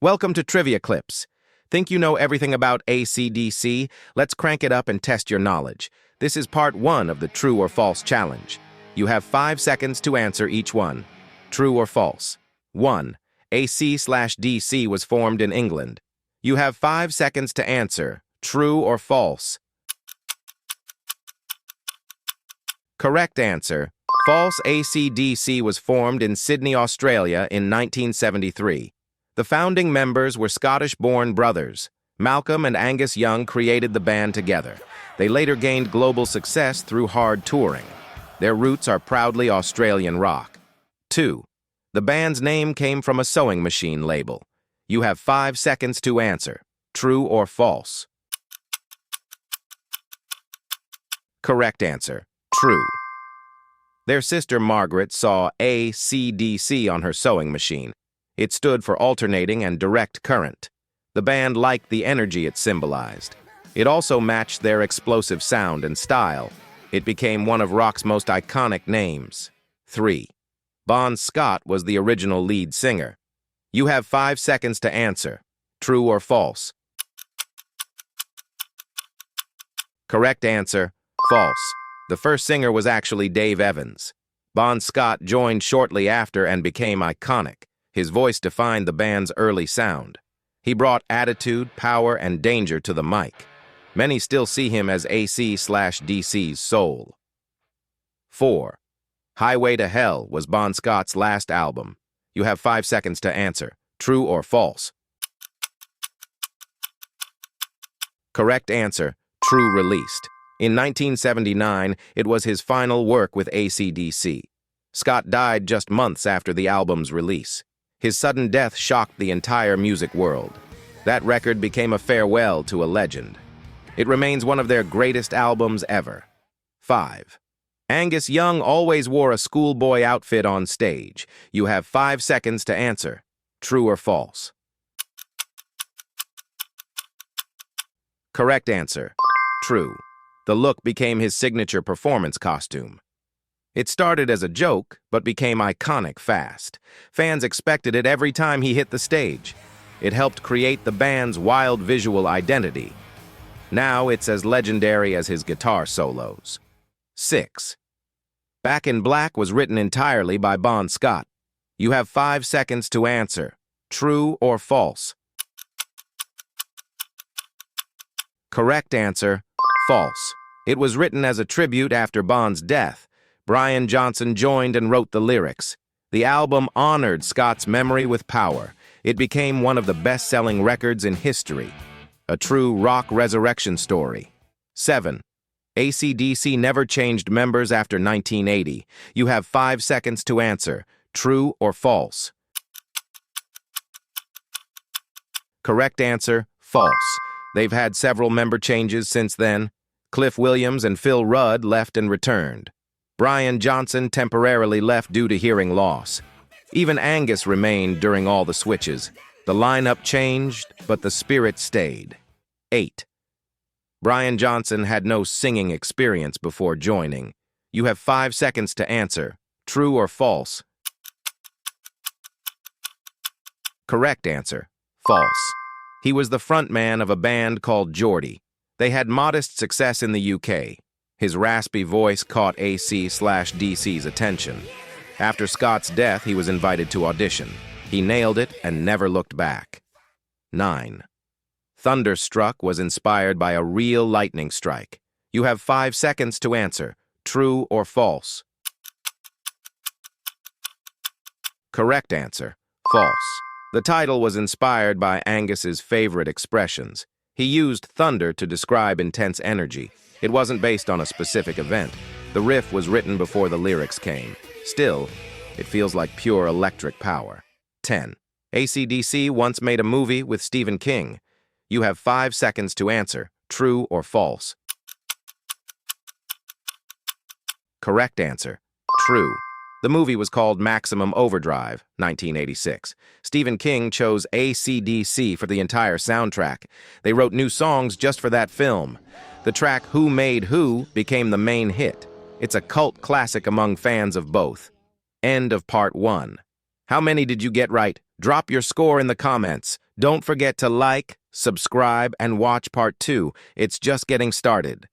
Welcome to Trivia Clips. Think you know everything about AC/DC? Let's crank it up and test your knowledge. This is part 1 of the True or False challenge. You have 5 seconds to answer each one. True or false? 1. AC/DC was formed in England. You have 5 seconds to answer. True or false? Correct answer. False. AC/DC was formed in Sydney, Australia in 1973. The founding members were Scottish-born brothers. Malcolm and Angus Young created the band together. They later gained global success through hard touring. Their roots are proudly Australian rock. 2. The band's name came from a sewing machine label. You have 5 seconds to answer. True or false? Correct answer. True. Their sister Margaret saw AC/DC on her sewing machine. It stood for alternating and direct current. The band liked the energy it symbolized. It also matched their explosive sound and style. It became one of rock's most iconic names. 3. Bon Scott was the original lead singer. You have 5 seconds to answer. True or false? Correct answer. False. The first singer was actually Dave Evans. Bon Scott joined shortly after and became iconic. His voice defined the band's early sound. He brought attitude, power, and danger to the mic. Many still see him as AC/DC's soul. 4. Highway to Hell was Bon Scott's last album. You have 5 seconds to answer. True or false? Correct answer. True. Released. In 1979, it was his final work with AC/DC. Scott died just months after the album's release. His sudden death shocked the entire music world. That record became a farewell to a legend. It remains one of their greatest albums ever. 5. Angus Young always wore a schoolboy outfit on stage. You have 5 seconds to answer. True or false? Correct answer. True. The look became his signature performance costume. It started as a joke, but became iconic fast. Fans expected it every time he hit the stage. It helped create the band's wild visual identity. Now it's as legendary as his guitar solos. 6. Back in Black was written entirely by Bon Scott. You have 5 seconds to answer. True or false? Correct answer. False. It was written as a tribute after Bon's death. Brian Johnson joined and wrote the lyrics. The album honored Scott's memory with power. It became one of the best-selling records in history. A true rock resurrection story. 7. AC/DC never changed members after 1980. You have 5 seconds to answer. True or false? Correct answer. False. They've had several member changes since then. Cliff Williams and Phil Rudd left and returned. Brian Johnson temporarily left due to hearing loss. Even Angus remained during all the switches. The lineup changed, but the spirit stayed. 8. Brian Johnson had no singing experience before joining. You have 5 seconds to answer. True or false? Correct answer. False. He was the frontman of a band called Geordie. They had modest success in the UK. His raspy voice caught AC/DC's attention. After Scott's death, he was invited to audition. He nailed it and never looked back. 9. Thunderstruck was inspired by a real lightning strike. You have 5 seconds to answer. True or false? Correct answer. False. The title was inspired by Angus's favorite expressions. He used thunder to describe intense energy. It wasn't based on a specific event. The riff was written before the lyrics came. Still, it feels like pure electric power. 10. AC/DC once made a movie with Stephen King. You have 5 seconds to answer. True or false? Correct answer. True. The movie was called Maximum Overdrive, 1986. Stephen King chose AC/DC for the entire soundtrack. They wrote new songs just for that film. The track Who Made Who became the main hit. It's a cult classic among fans of both. End of part 1. How many did you get right? Drop your score in the comments. Don't forget to like, subscribe, and watch part 2. It's just getting started.